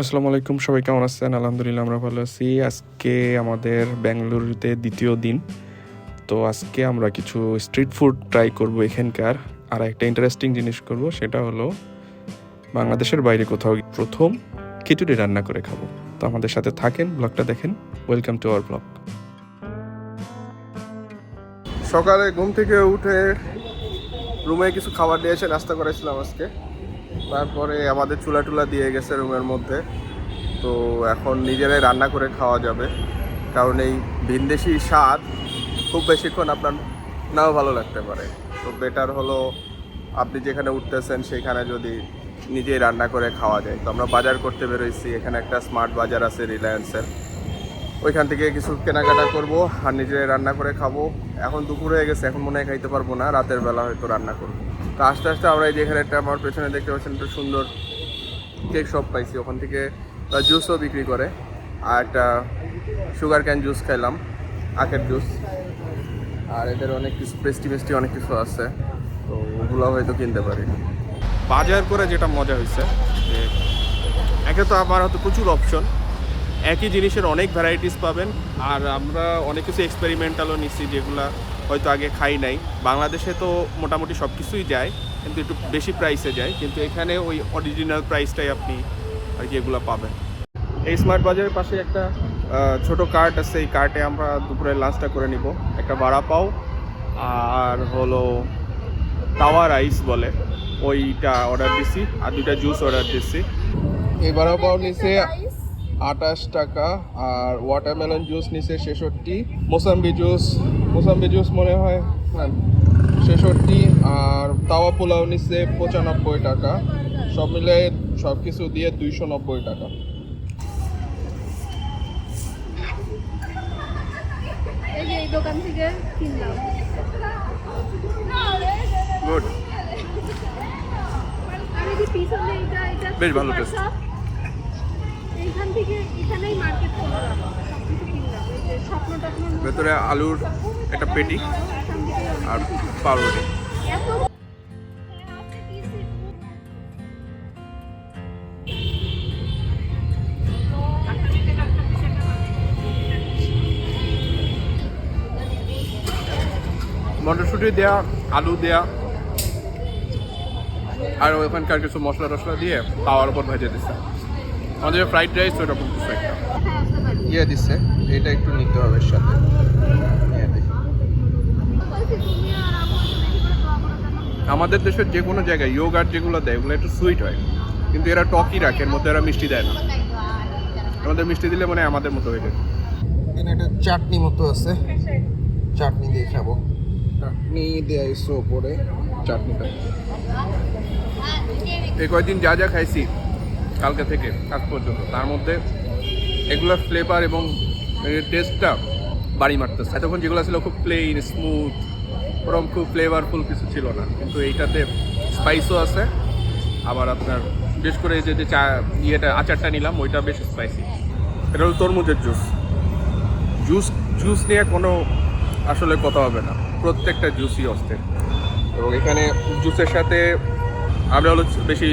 আসসালামু আলাইকুম, সবাই কেমন আছেন? আলহামদুলিল্লাহ আমরা ভালো আছি। আজকে আমাদের বেঙ্গালুরুতে দ্বিতীয় দিন। তো আজকে আমরা কিছু স্ট্রিট ফুড ট্রাই করব এখানকার। আর একটা ইন্টারেস্টিং জিনিস করব, সেটা হলো বাংলাদেশের বাইরে কোথাও প্রথম খিচুড়ি রান্না করে খাবো। তো আমাদের সাথে থাকেন, ব্লগটা দেখেন। Welcome to our blog. সকালে ঘুম থেকে উঠে রুমে কিছু খাবার দিয়েছে, নাস্তা করেছিলাম আজকে। তারপরে আমাদের চুলা টুলা দিয়ে গেছে রুমের মধ্যে। তো এখন নিজেরাই রান্না করে খাওয়া যাবে, কারণ এই ভিনদেশি স্বাদ খুব বেশিক্ষণ আপনার নাও ভালো লাগতে পারে। তো বেটার হলো আপনি যেখানে উঠতেছেন সেখানে যদি নিজেই রান্না করে খাওয়া যায়। তো আমরা বাজার করতে বেরোইছি, এখানে একটা স্মার্ট বাজার আছে রিলায়েন্সের, ওইখান থেকে কিছু কেনাকাটা করব আর নিজেরাই রান্না করে খাবো। এখন দুপুর হয়ে গেছে, এখন মনে হয় খাইতে পারবো না, রাতের বেলা হয়তো রান্না করবো। তো আস্তে আস্তে আমরা এই যেখানে একটা আমার পেছনে দেখতে পাচ্ছেন একটা সুন্দর কেক শপ পাইছি, ওখান থেকে জুসও বিক্রি করে। আর একটা সুগার ক্যান জুস খাইলাম, আখের জুস। আর এদের অনেক কিছু পেস্টি অনেক কিছু আছে, তো ওগুলো হয়তো কিনতে পারি। বাজার করে যেটা মজা হয়েছে যে একে তো আমার হয়তো প্রচুর অপশন, একই জিনিসের অনেক ভ্যারাইটিস পাবেন। আর আমরা অনেক কিছু এক্সপেরিমেন্টালও নিচ্ছি, যেগুলো হয়তো আগে খাই নাই। বাংলাদেশে তো মোটামুটি সব কিছুই যায়, কিন্তু একটু বেশি প্রাইসে যায়, কিন্তু এখানে ওই অরিজিনাল প্রাইসটাই আপনি আর কি এগুলো পাবেন। এই স্মার্ট বাজারের পাশে একটা ছোট কার্ট আছে, এই কার্টে আমরা দুপুরে লাঞ্চটা করে নিব। একটা বড়া পাও আর হলো তাওয়া রাইস বলে, ওইটা অর্ডার দিছি, আর দুইটা জুস অর্ডার দিছি। এই বড়া পাও নিচে 28 টাকা, আর ওয়াটারমেলন জুস নিচে 66, মোসাম্বি জুস মনে হয় 66, আর তাওয়া পোলাও নিচে 95 টাকা। সব মিলে সব কিছু দিয়ে 290 টাকা। এই দোকান থেকে কিনলাম। গুড, আমি যে পিছনে এটা বেশ ভালো টেস্ট। এইখান থেকে এখানেই মার্কেট করলাম, সবকিছু কিনলাম। এই যে স্বপ্ন ভেতরে আলুর একটা পেটি আর পাউরুটি। মটরশুঁটি দেয়া, আলু দেয়া, আর ওখানকার কিছু মশলা টশলা দিয়ে তাওয়ার উপর ভেজে দিচ্ছে। আমাদের ফ্রাইড রাইস ওরকম কিছু একটা ইয়ে দিচ্ছে, এটা একটু নিতে হবে সাথে। আমাদের দেশের যে কোনো জায়গায় ইয়োগার্ট যেগুলো দেয় ওগুলো একটু সুইট হয়, কিন্তু এরা টকই রাখে, এর মধ্যে এরা মিষ্টি দেয় না। আমাদের মিষ্টি দিলে মানে আমাদের মতো হয়ে যায়। এখানে একটা চাটনি মতো আছে, চাটনি দিয়ে খাবো। চাটনি দিয়ে এসো ওপরে চাটনিটা। এই কয়েকদিন যা যা খাইছি কালকে থেকে আজ পর্যন্ত, তার মধ্যে এগুলোর ফ্লেভার এবং টেস্টটা বাড়ি মারতেছে। এতক্ষণ যেগুলো ছিল খুব প্লেন স্মুথ, ওরকম খুব ফ্লেভারফুল কিছু ছিল না, কিন্তু এইটাতে স্পাইসও আছে। আবার আপনার বিশেষ করে যে ইয়েটা আচারটা নিলাম ওইটা বেশ স্পাইসি। এটা হলো তরমুজের জুস নিয়ে কোনো আসলে কথা হবে না, প্রত্যেকটা জুসই অস্থির। এবং এখানে জুসের সাথে আমরা হলো বেশি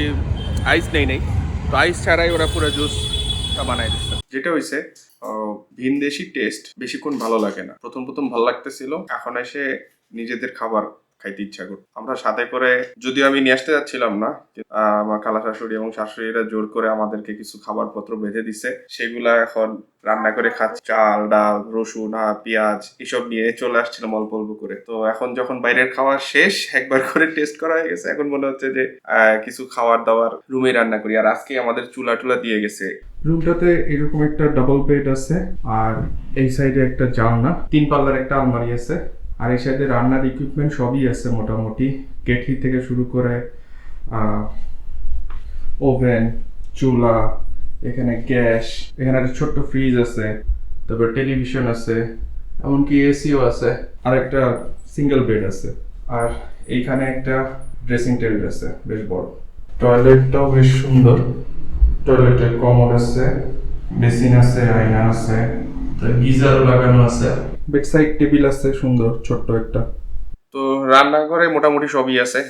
আইস নেই, তো আইস ছাড়াই ওরা পুরো জুসটা বানাই দিচ্ছে। যেটা হয়েছে ভিনদেশি টেস্ট বেশিক্ষণ ভালো লাগে না। প্রথম ভালো লাগতেছিল, এখন এসে নিজেদের খাবার খাইতে ইচ্ছা করতো। আমরা সাথে করে, যদিও আমি নিয়ে আসতে যাচ্ছিলাম না, আমার খালা শাশুড়ি এবং শাশুড়িরা জোর করে আমাদেরকে কিছু খাবার পত্র বেঁধে দিছে, সেগুলা এখন রান্না করে খাচ্ছি। চাল, ডাল, রসুন, পেঁয়াজ এসব নিয়ে চলে আসছিলাম অল্প অল্প করে। তো এখন যখন বাইরের খাওয়া শেষ, একবার করে টেস্ট করা হয়ে গেছে, এখন মনে হচ্ছে যে কিছু খাবার দাবার রুমে রান্না করি। আর আজকে আমাদের চুলা টুলা দিয়ে গেছে। রুমটাতে এরকম একটা ডাবল বেড আছে, আর এই সাইডে একটা জানলা, 3 পাল্লার একটা আলমারি আছে। আর এই সাইডে রান্নার ইকুইপমেন্ট সবই আছে মোটামুটি, কেটলি থেকে শুরু করে ওভেন, চুলা, এখানে গ্যাস, এখানে একটা ছোট্ট ফ্রিজ আছে, তারপর টেলিভিশন আছে, এমনকি এসিও আছে, আর একটা সিঙ্গেল বেড আছে। আর এইখানে একটা ড্রেসিং টেবিল আছে বেশ বড়। টয়লেটটাও বেশ সুন্দর, টয়লেটের কমোড আছে, বেসিন আছে, আয়না আছে, গিজারও লাগানো আছে, বেড সাইড টেবিল আছে সুন্দর ছোট্ট একটা। তো রান্নাঘরে মোটামুটি সবই আছে,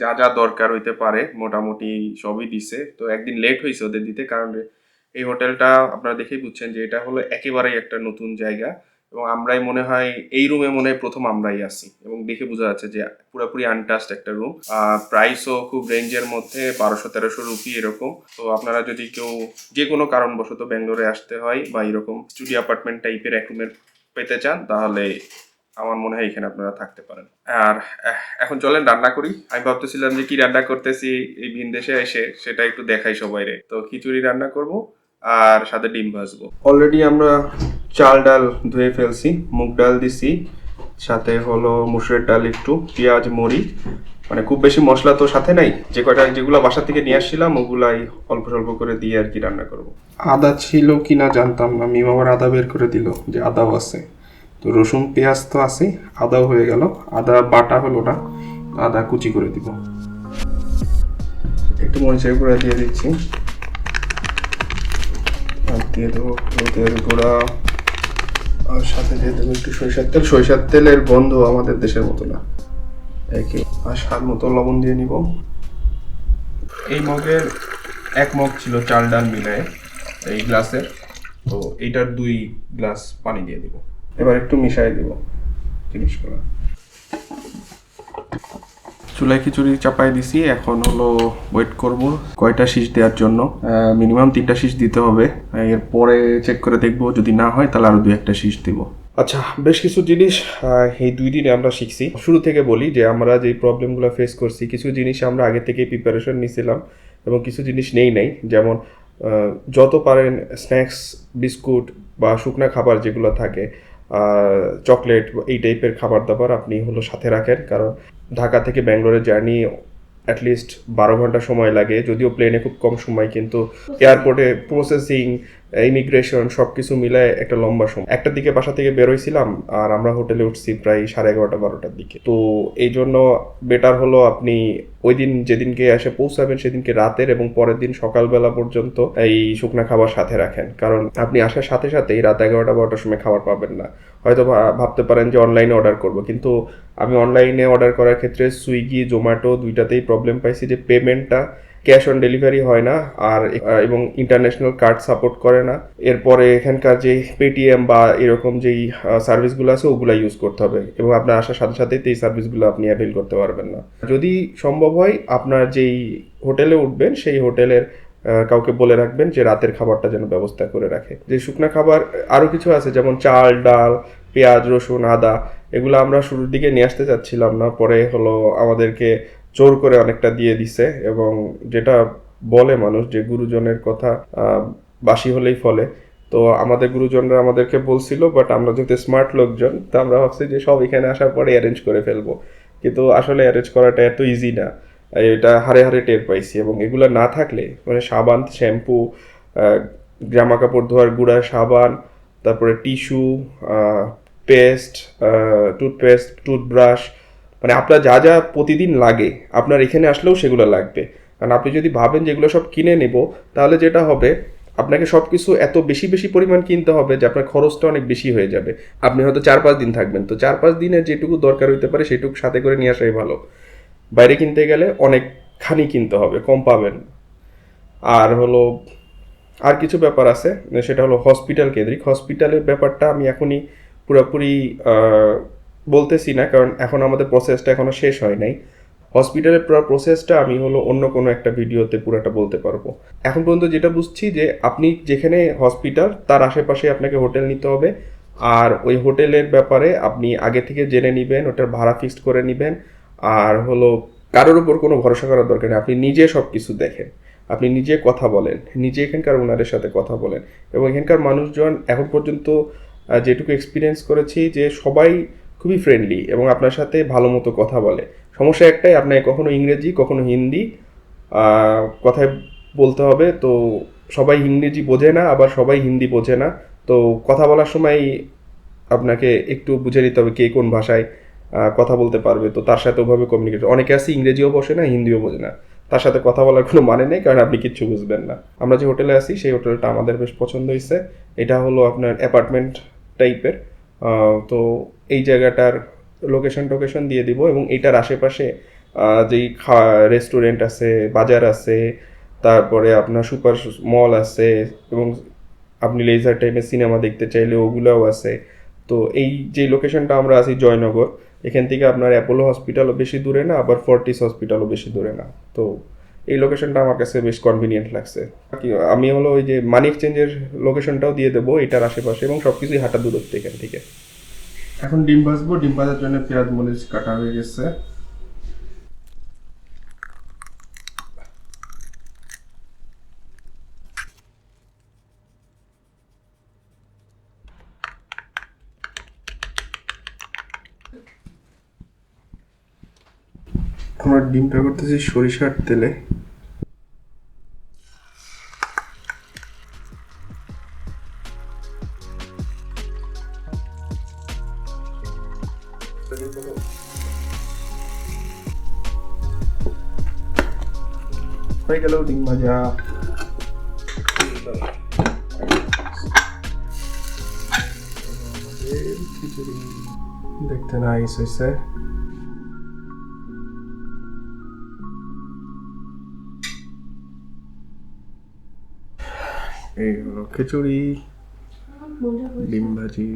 যা যা দরকার হইতে পারে মোটামুটি সবই দিছে। তো একদিন লেট হয়েছে ওদের দিতে, কারণ এই হোটেলটা আপনারা দেখেই বুঝছেন যে এটা হলো একেবারেই একটা নতুন জায়গা, এবং আমরাই মনে হয় এই রুমে মনে হয় প্রথম আমরাই আছি, এবং দেখে বোঝা যাচ্ছে যে পুরোপুরি আনটাস্ট একটা রুম। প্রাইসও খুব রেঞ্জের মধ্যে, 1200-1300 রুপি এরকম। তো আপনারা যদি কেউ যে কোনো কারণবশত ব্যাঙ্গালোরে আসতে হয় বা এরকম স্টুডিও অ্যাপার্টমেন্ট টাইপের এক রুমের পেতে চান, তাহলে আমার মনে হয় এখানে আপনারা থাকতে পারেন। আর এখন চলেন রান্না করি। আমি ভাবতেছিলাম যে কি রান্না করতেছি এই ভিন দেশে এসে, সেটা একটু দেখাই সবাইরে। তো খিচুড়ি রান্না করব আর সাথে ডিম ভাজবো। অলরেডি আমরা চাল ডাল ধুয়ে ফেলছি, মুগ ডাল দিছি, সাথে হলো মুসুরের ডাল, একটু পেঁয়াজ মরিচ, মানে খুব বেশি মশলা তো সাথে নাই, যে কয়টা যেগুলো বাসা থেকে নিয়ে আসছিলাম ওগুলাই অল্প স্বল্প করে দিয়ে আর কি রান্না করব। আদা ছিল কিনা জানতাম না, মিম আবার আদা বের করে দিল যে আদাও আছে। তো রসুন পেঁয়াজ তো আছে, আদাও হয়ে গেল, আদা বাটা হলো না, আদা কুচি করে দিব। একটু মরিচের গুঁড়া দিয়ে দিচ্ছি, আর দিয়ে দেবো হলুদের গুঁড়া, আর সাথে দিয়ে দেবো একটু সরিষার তেল। সরিষার তেলের গন্ধ আমাদের দেশের মতো না, একই। আর স্বাদ মতো লবণ দিয়ে নিব। এই মগের 1 মগ ছিল চাল ডাল মিলায় এই গ্লাসের, তো এইটার 2 গ্লাস পানি দিয়ে দিব। এবার একটু মিশাই দিব জিনিসগুলো। চুলায় খিচুড়ি চাপাই দিছি, এখন হলো ওয়েট করব কয়টা শীষ দেওয়ার জন্য। মিনিমাম 3টা শীষ দিতে হবে, এরপরে চেক করে দেখবো, যদি না হয় তাহলে আরো 2-1টা শীষ দিব। আচ্ছা, বেশ কিছু জিনিস এই 2 দিনে আমরা শিখছি। শুরু থেকে বলি যে আমরা যে প্রবলেমগুলো ফেস করছি, কিছু জিনিস আমরা আগে থেকে প্রিপারেশন নিয়েছিলাম এবং কিছু জিনিস নেই। যেমন যত পারেন স্ন্যাক্স, বিস্কুট বা শুকনা খাবার যেগুলো থাকে, চকলেট, এই টাইপের খাবার দাবার আপনি হলো সাথে রাখেন। কারণ ঢাকা থেকে ব্যাঙ্গালোরের জার্নি অ্যাটলিস্ট 12 ঘন্টা সময় লাগে, যদিও প্লেনে খুব কম সময়, কিন্তু এয়ারপোর্টে প্রসেসিং, ইমিগ্রেশন সব কিছু মিলায় একটা লম্বা সময়। 1টার দিকে বাসা থেকে বেরোইছিলাম আর আমরা হোটেলে উঠছি প্রায় 11:30-12টার দিকে। তো এই জন্য বেটার হলো আপনি ওই দিন যেদিনকে এসে পৌঁছাবেন সেদিনকে রাতের এবং পরের দিন সকালবেলা পর্যন্ত এই শুকনা খাবার সাথে রাখেন। কারণ আপনি আসার সাথে সাথেই রাত 11টা-12টার সময় খাবার পাবেন না। হয়তো ভাবতে পারেন যে অনলাইনে অর্ডার করব, কিন্তু আমি অনলাইনে অর্ডার করার ক্ষেত্রে সুইগি, জোম্যাটো দুইটাতেই প্রবলেম পাইছি যে পেমেন্টটা ক্যাশ অন ডেলিভারি হয় না, আর এবং ইন্টারন্যাশনাল কার্ড সাপোর্ট করে না। এরপরে এখানকার যে পেটিএম বা এরকম যেই সার্ভিসগুলো আছে ওগুলো ইউজ করতে হবে, এবং আপনার আসার সাথে সাথেই এই সার্ভিসগুলো আপনি অ্যাভেল করতে পারবেন না। যদি সম্ভব হয় আপনার যেই হোটেলে উঠবেন সেই হোটেলের কাউকে বলে রাখবেন যে রাতের খাবারটা যেন ব্যবস্থা করে রাখে। যে শুকনা খাবার আরও কিছু আছে, যেমন চাল ডাল, পেঁয়াজ রসুন আদা, এগুলো আমরা শুরুর দিকে নিয়ে আসতে চাচ্ছিলাম না, পরে হলো আমাদেরকে জোর করে অনেকটা দিয়ে দিছে। এবং যেটা বলে মানুষ যে গুরুজনের কথা বাসি হলেই ফলে, তো আমাদের গুরুজনরা আমাদেরকে বলছিল, বাট আমরা যেহেতু স্মার্ট লোকজন, তো আমরা ভাবছি যে সব এখানে আসার পরে অ্যারেঞ্জ করে ফেলবো, কিন্তু আসলে অ্যারেঞ্জ করাটা এত ইজি না। এটা হারে হারে টের পাইছি। এবং এগুলো না থাকলে মানে সাবান, শ্যাম্পু, জামা কাপড় ধোয়ার গুঁড়া, সাবান, তারপরে টিস্যু, পেস্ট, টুথপেস্ট, টুথব্রাশ, মানে আপনার যা যা প্রতিদিন লাগে আপনার এখানে আসলেও সেগুলো লাগবে। কারণ আপনি যদি ভাবেন যে এগুলো সব কিনে নেব, তাহলে যেটা হবে আপনাকে সব কিছু এত বেশি বেশি পরিমাণ কিনতে হবে যে আপনার খরচটা অনেক বেশি হয়ে যাবে। আপনি হয়তো 4-5 দিন থাকবেন, তো 4-5 দিনের যেটুকু দরকার হইতে পারে সেটুকু সাথে করে নিয়ে আসাই ভালো। বাইরে কিনতে গেলে অনেকখানি কিনতে হবে, কম পাবেন। আর হলো আর কিছু ব্যাপার আছে, সেটা হলো হসপিটাল কেন্দ্রিক। হসপিটালের ব্যাপারটা আমি এখনই পুরোপুরি বলতেছি না, কারণ এখন আমাদের প্রসেসটা এখনো শেষ হয় নাই। হসপিটালের পুরো প্রসেসটা আমি হলো অন্য কোনো একটা ভিডিওতে পুরোটা বলতে পারবো। এখন পর্যন্ত যেটা বুঝছি যে আপনি যেখানে হসপিটাল তার আশেপাশে আপনাকে হোটেল নিতে হবে, আর ওই হোটেলের ব্যাপারে আপনি আগে থেকে জেনে নেবেন, ওটার ভাড়া ফিক্সড করে নেবেন। আর হলো কারোর উপর কোনো ভরসা করার দরকার নেই, আপনি নিজে সব কিছু দেখেন, আপনি নিজে কথা বলেন, নিজে এখানকার ওনারের সাথে কথা বলেন। এবং এখানকার মানুষজন এখন পর্যন্ত যেটুকু এক্সপিরিয়েন্স করেছি যে সবাই খুবই ফ্রেন্ডলি এবং আপনার সাথে ভালো মতো কথা বলে। সমস্যা একটাই, আপনাকে কখনো ইংরেজি কখনো হিন্দি কথায় বলতে হবে। তো সবাই ইংরেজি বোঝে না, আবার সবাই হিন্দি বোঝে না। তো কথা বলার সময় আপনাকে একটু বুঝে নিতে হবে কে কোন ভাষায় কথা বলতে পারবে, তো তার সাথে ওভাবে কমিউনিকেট। অনেকে আছে ইংরেজিও বসে না, হিন্দিও বোঝে না, তার সাথে কথা বলার কোনো মানে নেই, কারণ আপনি কিচ্ছু বুঝবেন না। আমরা যে হোটেলে আছি সেই হোটেলটা আমাদের বেশ পছন্দ হয়েছে। এটা হলো আপনার অ্যাপার্টমেন্ট টাইপের। তো এই জায়গাটার লোকেশন দিয়ে দিব, এবং এইটার আশেপাশে যেই রেস্টুরেন্ট আছে, বাজার আছে, তারপরে আপনার সুপার মল আছে, এবং আপনি লেজার টাইমে সিনেমা দেখতে চাইলে ওগুলোও আছে। তো এই যে লোকেশনটা আমরা আছি জয়নগর, এখান থেকে আপনার অ্যাপোলো হসপিটালও বেশি দূরে না, আবার ফোর্টিস হসপিটালও বেশি দূরে না। তো এই লোকেশনটা আমার কাছে বেশ কনভিনিয়েন্ট লাগছে। আমি হলো ওই যে মানি এক্সচেঞ্জের লোকেশনটাও দিয়ে দেবো এটার আশেপাশে, এবং সব কিছুই হাঁটা দূরত্ব এখান থেকে। এখন ডিম ভাজবো, ডিম ভাজার জন্য পেঁয়াজ মরিচ কাটা হয়ে গেছে। আমরা ডিমটা করতেছি সরিষার তেলে। হয়ে গেল ডিম ভাজা। খিচুড়ি দেখতে নাইস হয়েছে। এই হলো খিচুড়ি, ডিম ভাজি।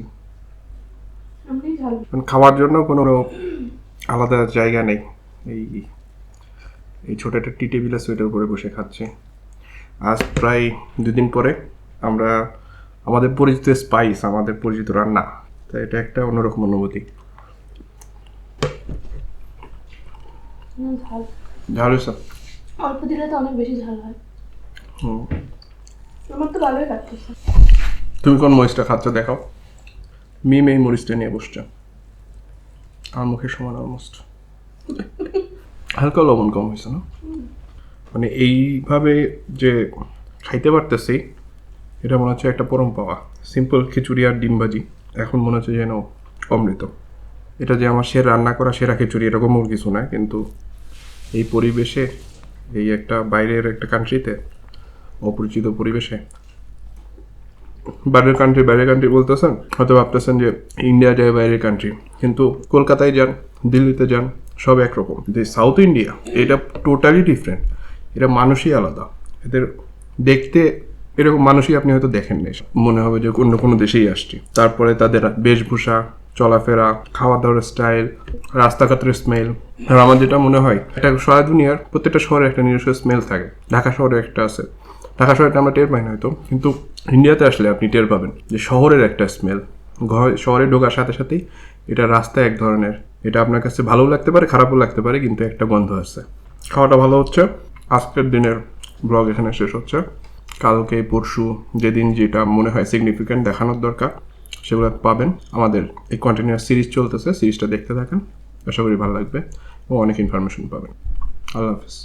খাওয়ার জন্য কোনো আলাদা জায়গা নেই, এই ছোট একটা টি টেবিল আছে, ওইটার উপরে বসে খাচ্ছি। আজ প্রায় 2 দিন পরে আমরা আমাদের পরিচিত স্পাইস, আমাদের পরিচিত রান্না, তাই এটা একটা অন্যরকম অনুভূতি। ঝাল হয়েছে? অল্প দিলে তো অনেক বেশি ঝাল হয়। আমার তো ভালোই লাগতেছে। তুমি কোন মরিচটা খাচ্ছ দেখাও। মিম এই মরিচটা নিয়ে বসছে, আমার মুখের সমান অলমোস্ট। হালকা লবণ কম হয়েছে না? মানে এইভাবে যে খাইতে পারতেছি, এটা মনে হচ্ছে একটা পরম পাওয়া। সিম্পল খিচুড়ি আর ডিম ভাজি এখন মনে হচ্ছে যেন অমৃত। এটা যে আমার রান্না করা সেরা খিচুড়ি এরকম ওর কিছু না, কিন্তু এই পরিবেশে, এই একটা বাইরের একটা কান্ট্রিতে, অপরিচিত পরিবেশে, বাইরের কান্ট্রি বলতেছেন, হয়তো ভাবতেছেন যে ইন্ডিয়া যায় বাইরের কান্ট্রি, কিন্তু কলকাতায় যান, দিল্লিতে যান, সব একরকম। যে সাউথ ইন্ডিয়া, এটা টোটালি ডিফারেন্ট। এটা মানুষই আলাদা, এদের দেখতে এরকম মানুষই আপনি হয়তো দেখেন না, মনে হবে যে অন্য কোনো দেশেই আসছি। তারপরে তাদের বেশভূষা, চলাফেরা, খাওয়া দাওয়ার স্টাইল, রাস্তাঘাটের স্মেল। আর আমার যেটা মনে হয়, এটা সারা দুনিয়ার প্রত্যেকটা শহরে একটা নিজস্ব স্মেল থাকে। ঢাকা শহরে একটা আছে, ঢাকা শহরে আমরা টের পাই না হয়তো, কিন্তু ইন্ডিয়াতে আসলে আপনি টের পাবেন যে শহরের একটা স্মেল। শহরে ঢোকার সাথে সাথেই এটা রাস্তায় এক ধরনের, এটা আপনার কাছে ভালোও লাগতে পারে, খারাপও লাগতে পারে, কিন্তু একটা গন্ধ আছে। খাওয়াটা ভালো হচ্ছে। আজকের দিনের ব্লগ এখানে শেষ হচ্ছে। কালকে পরশু যেদিন যেটা মনে হয় সিগনিফিক্যান্ট দেখানোর দরকার, সেগুলো পাবেন। আমাদের এই কন্টিনিউয়াস সিরিজ চলতেছে, সিরিজটা দেখতে থাকেন, আশা করি ভালো লাগবে এবং অনেক ইনফরমেশন পাবেন। আল্লাহ হাফিজ।